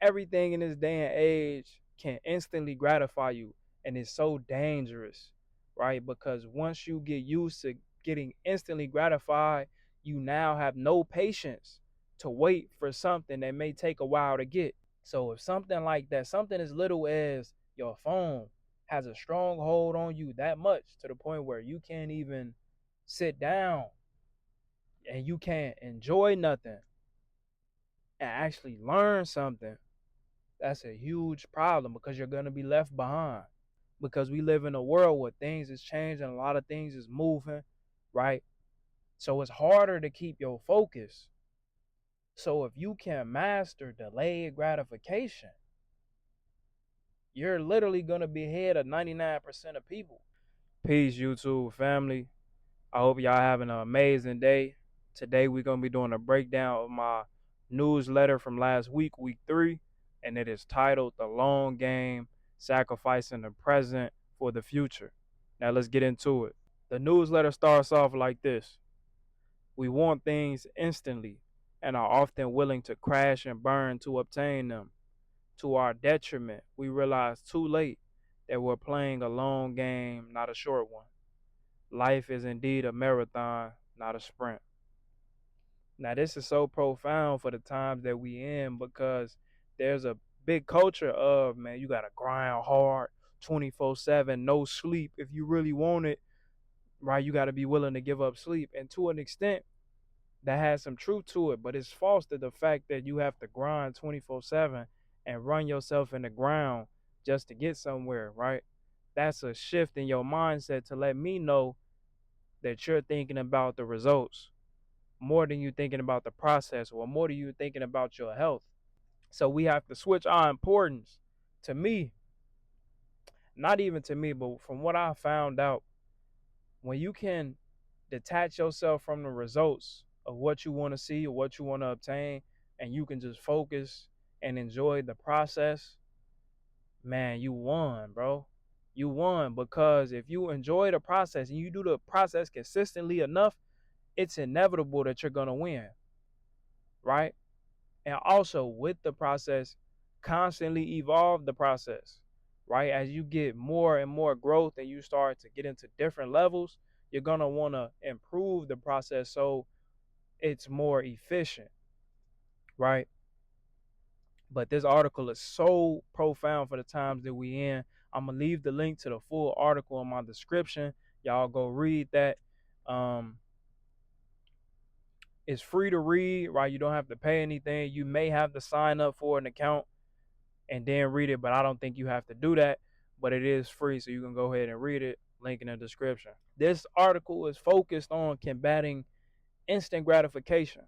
Everything in this day and age can instantly gratify you, and it's so dangerous, right? Because once you get used to getting instantly gratified, you now have no patience to wait for something that may take a while to get. So if something like that, something as little as your phone has a strong hold on you that much to the point where you can't even sit down and you can't enjoy nothing and actually learn something, that's a huge problem because you're going to be left behind. Because we live in a world where things is changing, a lot of things is moving, right? So it's harder to keep your focus. So if you can master delayed gratification, you're literally going to be ahead of 99% of people. Peace, YouTube family. I hope y'all having an amazing day. Today we're going to be doing a breakdown of my newsletter from last week, week 3, and it is titled The Long Game, Sacrificing the Present for the Future. Now let's get into it. The newsletter starts off like this. We want things instantly and are often willing to crash and burn to obtain them. To our detriment, we realize too late that we're playing a long game, not a short one. Life is indeed a marathon, not a sprint. Now, this is so profound for the times that we in because there's a big culture of, man, you got to grind hard 24/7, no sleep. If you really want it, right, you got to be willing to give up sleep. And to an extent, that has some truth to it, but it's false to the fact that you have to grind 24/7 and run yourself in the ground just to get somewhere, right? That's a shift in your mindset to let me know that you're thinking about the results more than you thinking about the process or more than you thinking about your health. So we have to switch our importance. To me, not even to me, but from what I found out, when you can detach yourself from the results of what you want to see or what you want to obtain, and you can just focus and enjoy the process, man, you won, bro. You won, because if you enjoy the process and you do the process consistently enough, it's inevitable that you're going to win, right? And also with the process, constantly evolve the process, right? As you get more and more growth and you start to get into different levels, you're going to want to improve the process so it's more efficient, right? But this article is so profound for the times that we in. I'm gonna leave the link to the full article in my description. Y'all go read that. Um, it's free to read, right? You don't have to pay anything. You may have to sign up for an account and then read it, but I don't think you have to do that. But it is free, so you can go ahead and read it. Link in the description. This article is focused on combating instant gratification.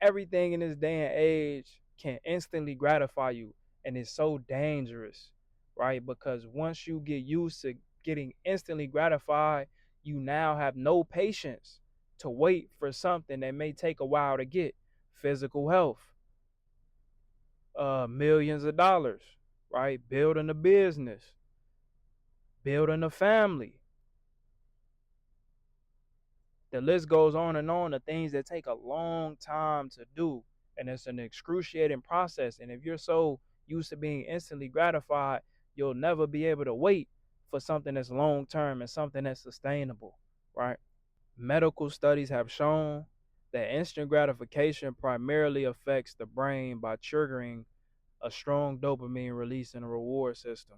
Everything in this day and age can instantly gratify you, and it's so dangerous, right? Because once you get used to getting instantly gratified, you now have no patience to wait for something that may take a while to get. Physical health, millions of dollars, right? Building a business, building a family. The list goes on, the things that take a long time to do. And it's an excruciating process. And if you're so used to being instantly gratified, you'll never be able to wait for something that's long term and something that's sustainable, right? Medical studies have shown that instant gratification primarily affects the brain by triggering a strong dopamine release in the reward system.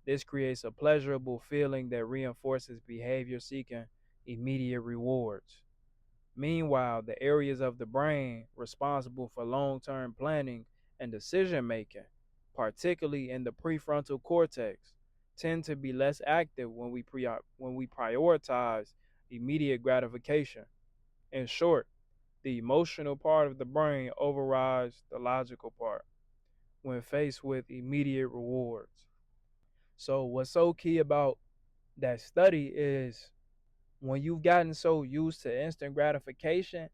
This creates a pleasurable feeling that reinforces behavior seeking immediate rewards. Meanwhile, the areas of the brain responsible for long-term planning and decision-making, particularly in the prefrontal cortex, tend to be less active when we prioritize immediate gratification. In short, the emotional part of the brain overrides the logical part when faced with immediate rewards. So what's so key about that study is when you've gotten so used to instant gratification,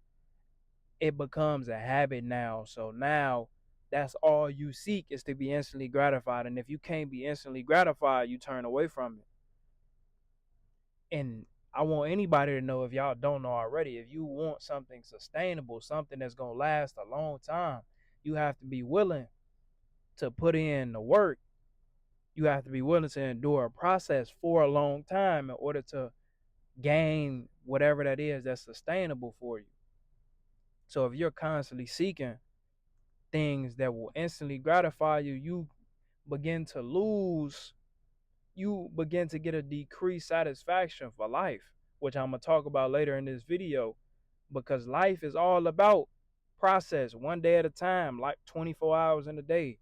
it becomes a habit now. So now that's all you seek is to be instantly gratified. And if you can't be instantly gratified, you turn away from it. And I want anybody to know, if y'all don't know already, if you want something sustainable, something that's going to last a long time, you have to be willing to put in the work, you have to be willing to endure a process for a long time in order to gain whatever that is that's sustainable for you. So if you're constantly seeking things that will instantly gratify you, begin to lose, you begin to get a decreased satisfaction for life, which I'm going to talk about later in this video, because life is all about process, one day at a time, like 24 hours in a day,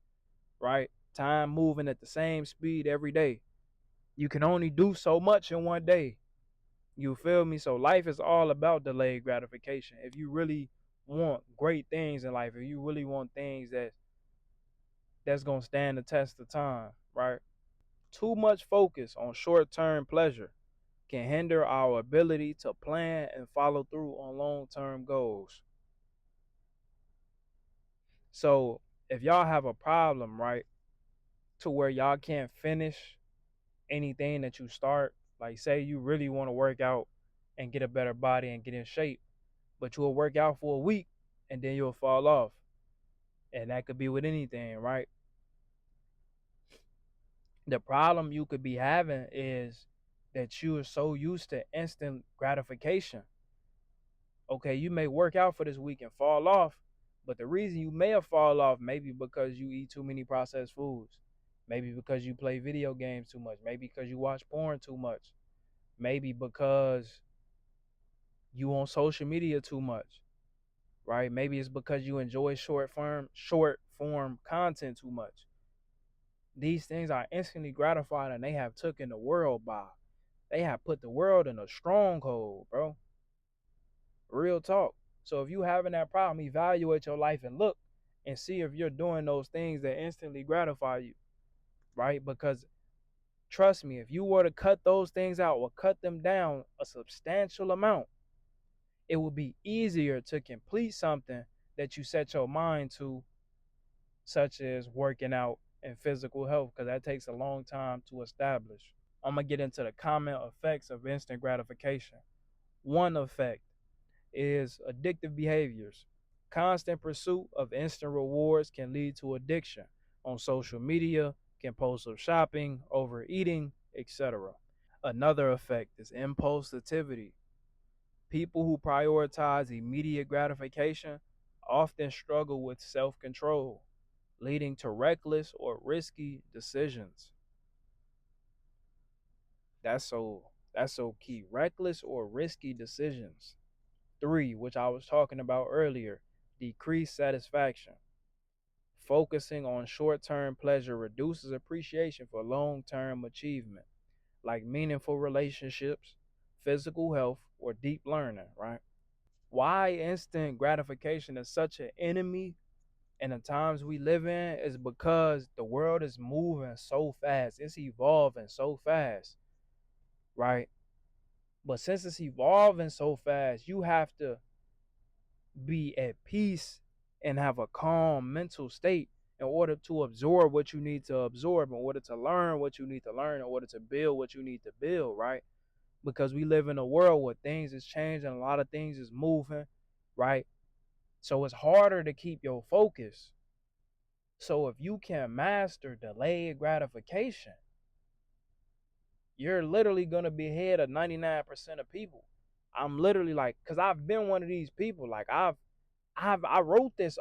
right? Time moving at the same speed every day. You can only do so much in one day. You feel me? So life is all about delayed gratification. If you really want great things in life, if you really want things that's gonna stand the test of time, right? Too much focus on short-term pleasure can hinder our ability to plan and follow through on long-term goals. So if y'all have a problem, right, to where y'all can't finish anything that you start, like say you really want to work out and get a better body and get in shape, but you'll work out for a week and then you'll fall off. And that could be with anything, right? The problem you could be having is that you are so used to instant gratification. Okay, you may work out for this week and fall off, but the reason you may have fall off maybe because you eat too many processed foods, maybe because you play video games too much, maybe because you watch porn too much, maybe because you on social media too much, right? Maybe it's because you enjoy short form content too much. These things are instantly gratified and they have taken the world by. They have put the world in a stronghold, bro. Real talk. So if you having that problem, evaluate your life and look and see if you're doing those things that instantly gratify you, right? Because trust me, if you were to cut those things out or cut them down a substantial amount, it would be easier to complete something that you set your mind to, such as working out and physical health, because that takes a long time to establish. I'm going to get into the common effects of instant gratification. One effect is addictive behaviors. Constant pursuit of instant rewards can lead to addiction on social media, compulsive shopping, overeating, etc. Another effect is impulsivity. People who prioritize immediate gratification often struggle with self control, leading to reckless or risky decisions. That's so key. Reckless or risky decisions. Three, which I was talking about earlier, decreased satisfaction. Focusing on short term pleasure reduces appreciation for long term achievement, like meaningful relationships, physical health, or deep learning, right? Why instant gratification is such an enemy in the times we live in is because the world is moving so fast. It's evolving so fast, right? But since it's evolving so fast, you have to be at peace and have a calm mental state in order to absorb what you need to absorb, in order to learn what you need to learn, in order to build what you need to build, right? Because we live in a world where things is changing, a lot of things is moving, right? So it's harder to keep your focus. So if you can master delayed gratification, you're literally gonna be ahead of 99% of people. I'm literally like, cause I've been one of these people. Like I wrote this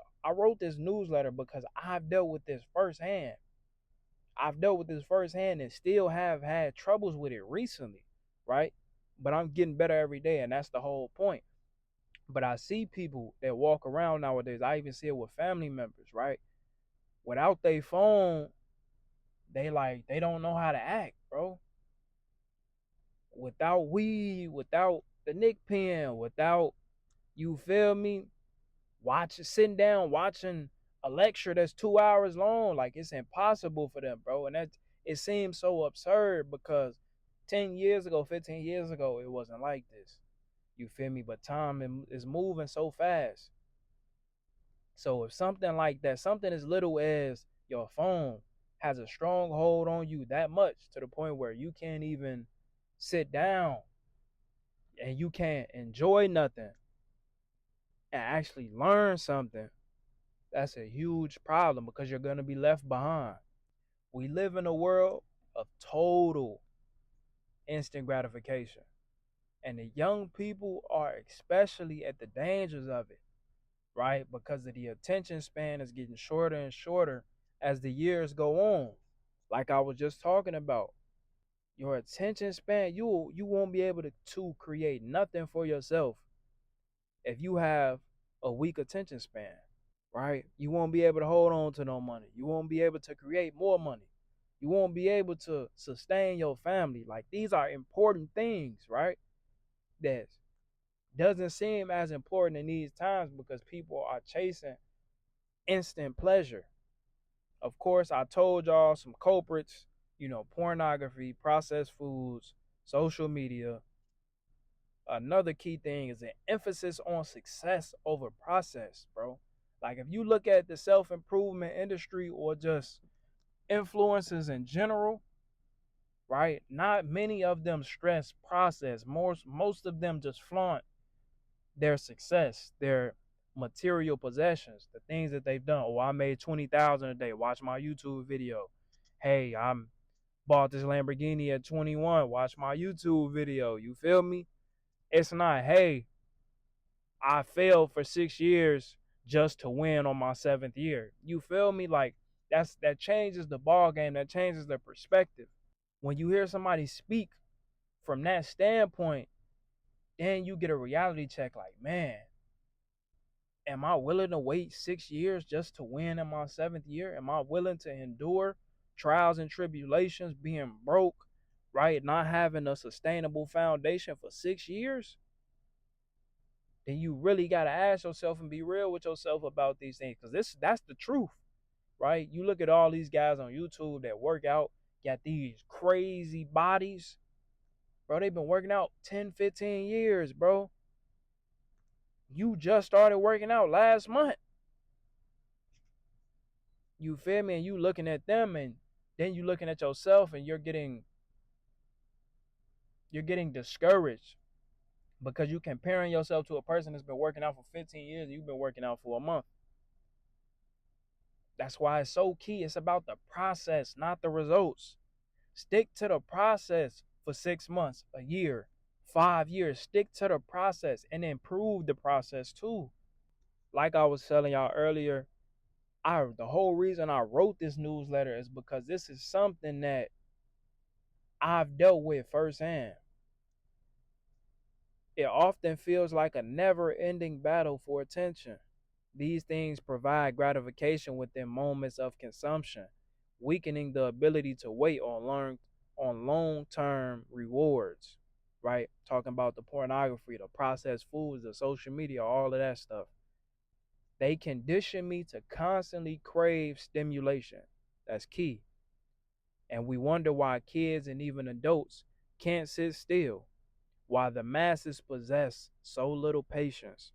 newsletter because I've dealt with this firsthand. I've dealt with this firsthand and still have had troubles with it recently, right? But I'm getting better every day, and that's the whole point. But I see people that walk around nowadays. I even see it with family members, right? Without their phone, they don't know how to act, bro. Without weed, without the Nick pen, without, you feel me, sitting down watching a lecture that's 2 hours long, like it's impossible for them, bro. And that, it seems so absurd because 10 years ago, 15 years ago, it wasn't like this. You feel me? But time is moving so fast. So if something like that, something as little as your phone has a strong hold on you that much to the point where you can't even sit down and you can't enjoy nothing and actually learn something, That's a huge problem because you're going to be left behind. We live in a world of total instant gratification. And the young people are especially at the dangers of it, right? Because of the attention span is getting shorter and shorter as the years go on. Like I was just talking about, your attention span, you won't be able to create nothing for yourself if you have a weak attention span, right? You won't be able to hold on to no money. You won't be able to create more money. You won't be able to sustain your family. Like these are important things, right? That doesn't seem as important in these times because people are chasing instant pleasure. Of course, I told y'all some culprits, pornography, processed foods, social media. Another key thing is an emphasis on success over process, bro. Like if you look at the self-improvement industry or just influencers in general, right? Not many of them stress process. Most of them just flaunt their success, their material possessions, the things that they've done. Oh, I made 20,000 a day. Watch my YouTube video. Hey, I'm bought this Lamborghini at 21. Watch my YouTube video. You feel me? It's not, hey, I failed for 6 years just to win on my seventh year. You feel me? Like that changes the ball game. That changes the perspective. When you hear somebody speak from that standpoint, then you get a reality check. Like, man, am I willing to wait 6 years just to win in my seventh year? Am I willing to endure trials and tribulations, being broke, right? Not having a sustainable foundation for 6 years? Then you really got to ask yourself and be real with yourself about these things. Because that's the truth, right? You look at all these guys on YouTube that work out, got these crazy bodies. Bro, they've been working out 10, 15 years, bro. You just started working out last month. You feel me? And you looking at them and then you looking at yourself and you're getting discouraged because you comparing yourself to a person that's been working out for 15 years and you've been working out for a month. That's why it's so key. It's about the process, not the results. Stick to the process for 6 months, a year, 5 years. Stick to the process and improve the process too. Like I was telling y'all earlier, the whole reason I wrote this newsletter is because this is something that I've dealt with firsthand. It often feels like a never-ending battle for attention. These things provide gratification within moments of consumption, weakening the ability to wait on long-term rewards. Right? Talking about the pornography, the processed foods, the social media, all of that stuff. They condition me to constantly crave stimulation. That's key. And we wonder why kids and even adults can't sit still, why the masses possess so little patience.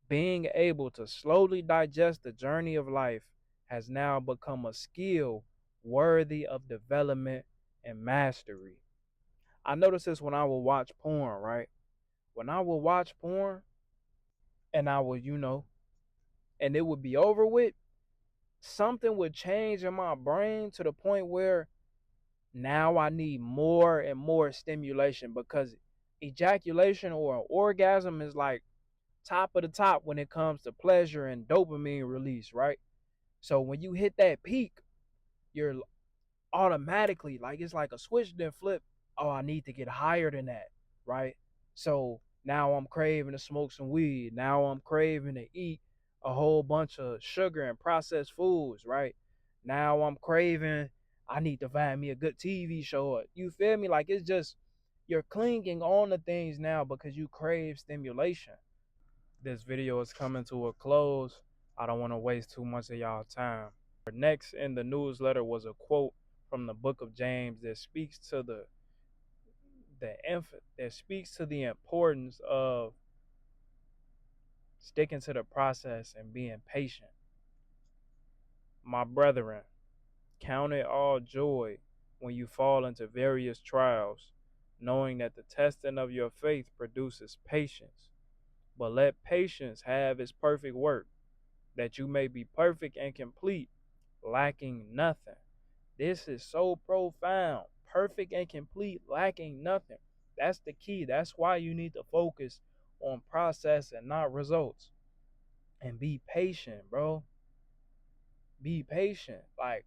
Being able to slowly digest the journey of life has now become a skill worthy of development and mastery. I noticed this when I would watch porn, right? When I would watch porn and I would, and it would be over with, something would change in my brain to the point where now I need more and more stimulation because ejaculation or an orgasm is like top of the top when it comes to pleasure and dopamine release, right? So when you hit that peak, you're automatically like it's like a switch then flip. Oh, I need to get higher than that, right? So now I'm craving to smoke some weed. Now I'm craving to eat a whole bunch of sugar and processed foods, right? Now I'm craving, I need to find me a good TV show. You feel me? Like it's just you're clinging on to things now because you crave stimulation. This video is coming to a close. I don't want to waste too much of y'all time. Next in the newsletter was a quote from the book of James that speaks to the importance of sticking to the process and being patient. My brethren, count it all joy when you fall into various trials, knowing that the testing of your faith produces patience. But let patience have its perfect work, that you may be perfect and complete, lacking nothing. This is so profound. Perfect and complete, lacking nothing. That's the key. That's why you need to focus on process and not results. And be patient, bro. Be patient. Like,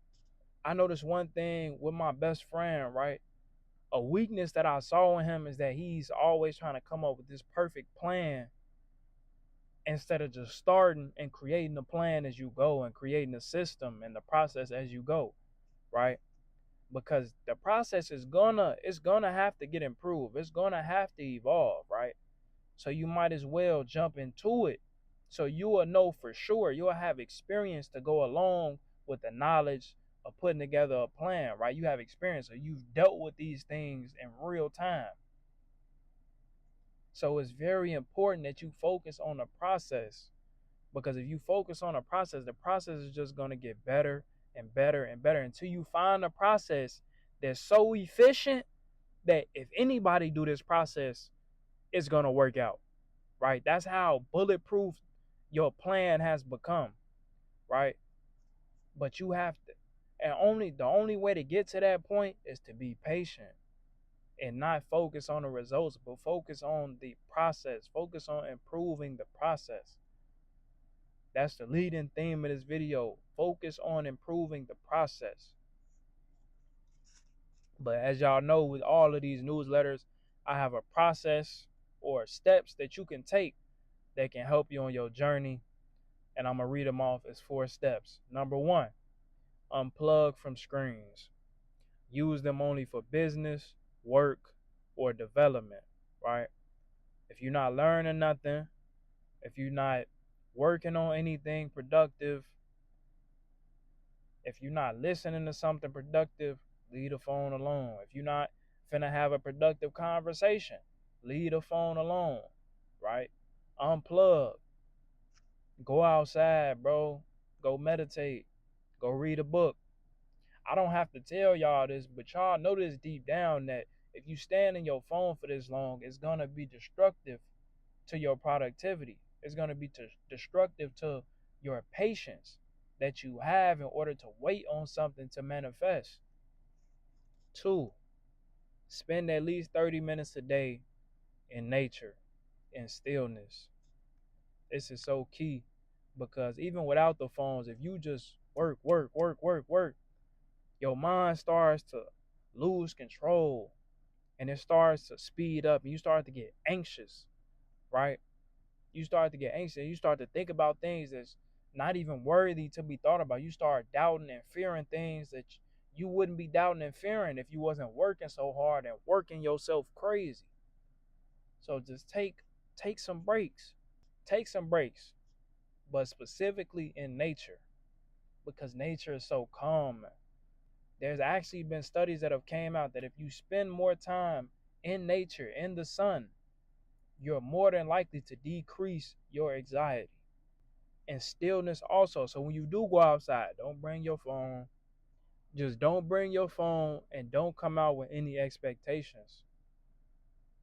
I noticed one thing with my best friend, right? A weakness that I saw in him is that he's always trying to come up with this perfect plan instead of just starting and creating the plan as you go and creating the system and the process as you go, right? Because the process is gonna have to get improved. It's gonna have to evolve, right? So you might as well jump into it. So you will know for sure. You'll have experience to go along with the knowledge of putting together a plan, right? You have experience. So you've dealt with these things in real time. So it's very important that you focus on the process, because if you focus on the process is just going to get better and better and better until you find a process that's so efficient that if anybody do this process, it's going to work out, right? That's how bulletproof your plan has become, right? But you have to, and the only way to get to that point is to be patient and not focus on the results, but focus on the process. Focus on improving the process. That's the leading theme of this video. Focus on improving the process. But as y'all know, with all of these newsletters, I have a process or steps that you can take that can help you on your journey. And I'm going to read them off as 4 steps. Number 1, unplug from screens. Use them only for business, work, or development, right? If you're not learning nothing, if you're not working on anything productive, if you're not listening to something productive, leave the phone alone. If you're not finna have a productive conversation, leave the phone alone, right? Unplug. Go outside, bro. Go meditate. Go read a book. I don't have to tell y'all this, but y'all know this deep down that if you stand in your phone for this long, it's gonna be destructive to your productivity. It's gonna be destructive to your patience that you have in order to wait on something to manifest. 2, spend at least 30 minutes a day in nature, in stillness. This is so key because even without the phones, if you just work, your mind starts to lose control and it starts to speed up and you start to get anxious, right? You start to get anxious and you start to think about things that's not even worthy to be thought about. You start doubting and fearing things that you wouldn't be doubting and fearing if you wasn't working so hard and working yourself crazy. So just take some breaks. Take some breaks, but specifically in nature, because nature is so calm. There's actually been studies that have came out that if you spend more time in nature, in the sun, you're more than likely to decrease your anxiety. And stillness also. So when you do go outside, don't bring your phone. Just don't bring your phone and don't come out with any expectations.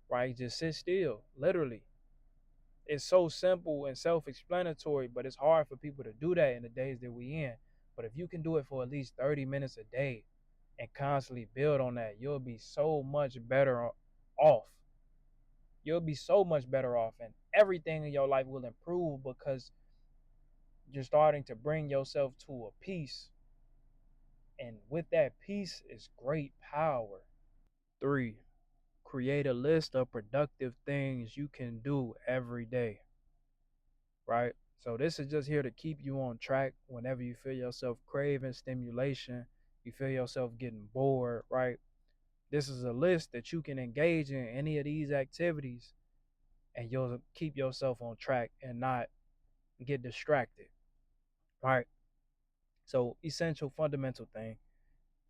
Right? Just sit still. Literally. It's so simple and self-explanatory, but it's hard for people to do that in the days that we in. But if you can do it for at least 30 minutes a day and constantly build on that, you'll be so much better off. You'll be so much better off, and everything in your life will improve because you're starting to bring yourself to a peace. And with that peace is great power. 3, create a list of productive things you can do every day, right? So this is just here to keep you on track whenever you feel yourself craving stimulation, you feel yourself getting bored, right? This is a list that you can engage in any of these activities and you'll keep yourself on track and not get distracted, right? So essential fundamental thing.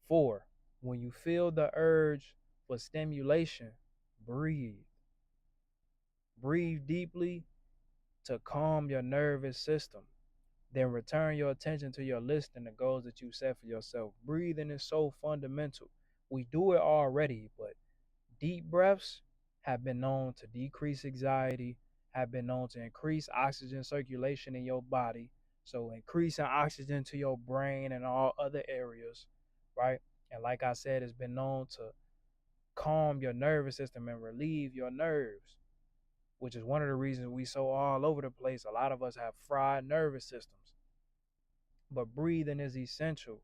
4, when you feel the urge for stimulation, breathe. Breathe deeply to calm your nervous system. Then return your attention to your list and the goals that you set for yourself. Breathing is so fundamental. We do it already, but deep breaths have been known to decrease anxiety, have been known to increase oxygen circulation in your body. So increasing oxygen to your brain and all other areas, right? And like I said, it's been known to calm your nervous system and relieve your nerves, which is one of the reasons we so all over the place. A lot of us have fried nervous systems. But breathing is essential.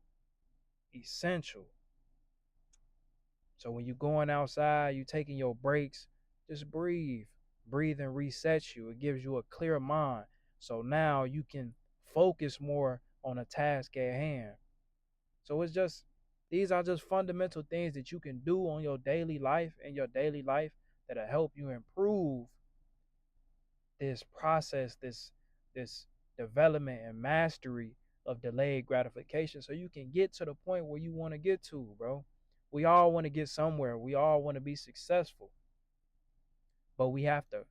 Essential. So when you're going outside, you taking your breaks, just breathe. Breathing resets you. It gives you a clear mind. So now you can focus more on a task at hand. So it's just these are just fundamental things that you can do on your daily life and your daily life that'll help you improve this process, this development and mastery of delayed gratification so you can get to the point where you want to get to, bro. We all want to get somewhere. We all want to be successful. But we have to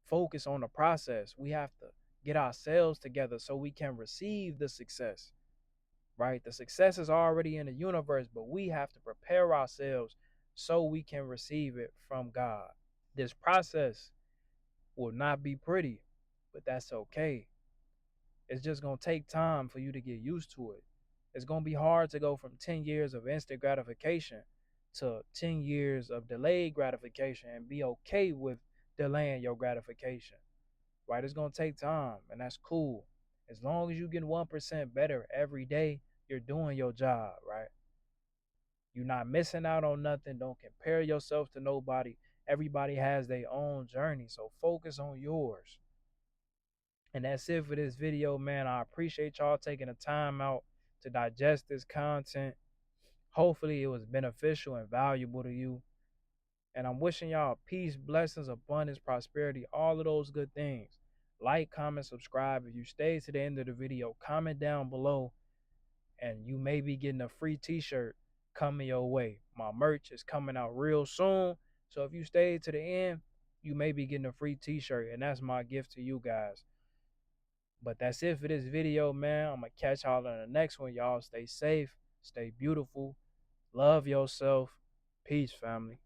focus on the process. We have to get ourselves together so we can receive the success. Right? The success is already in the universe, but we have to prepare ourselves so we can receive it from God. This process will not be pretty, but that's okay. It's just going to take time for you to get used to it. It's going to be hard to go from 10 years of instant gratification to 10 years of delayed gratification and be okay with delaying your gratification. Right? It's going to take time, and that's cool. As long as you get 1% better every day, you're doing your job, right? You're not missing out on nothing. Don't compare yourself to nobody. Everybody has their own journey, so focus on yours. And that's it for this video, man. I appreciate y'all taking the time out to digest this content. Hopefully, it was beneficial and valuable to you. And I'm wishing y'all peace, blessings, abundance, prosperity, all of those good things. Like, comment, subscribe. If you stayed to the end of the video, comment down below, and you may be getting a free t-shirt coming your way. My merch is coming out real soon. So if you stayed to the end, you may be getting a free t-shirt, and that's my gift to you guys. But that's it for this video, man. I'm going to catch y'all in the next one. Y'all stay safe, stay beautiful, love yourself. Peace, family.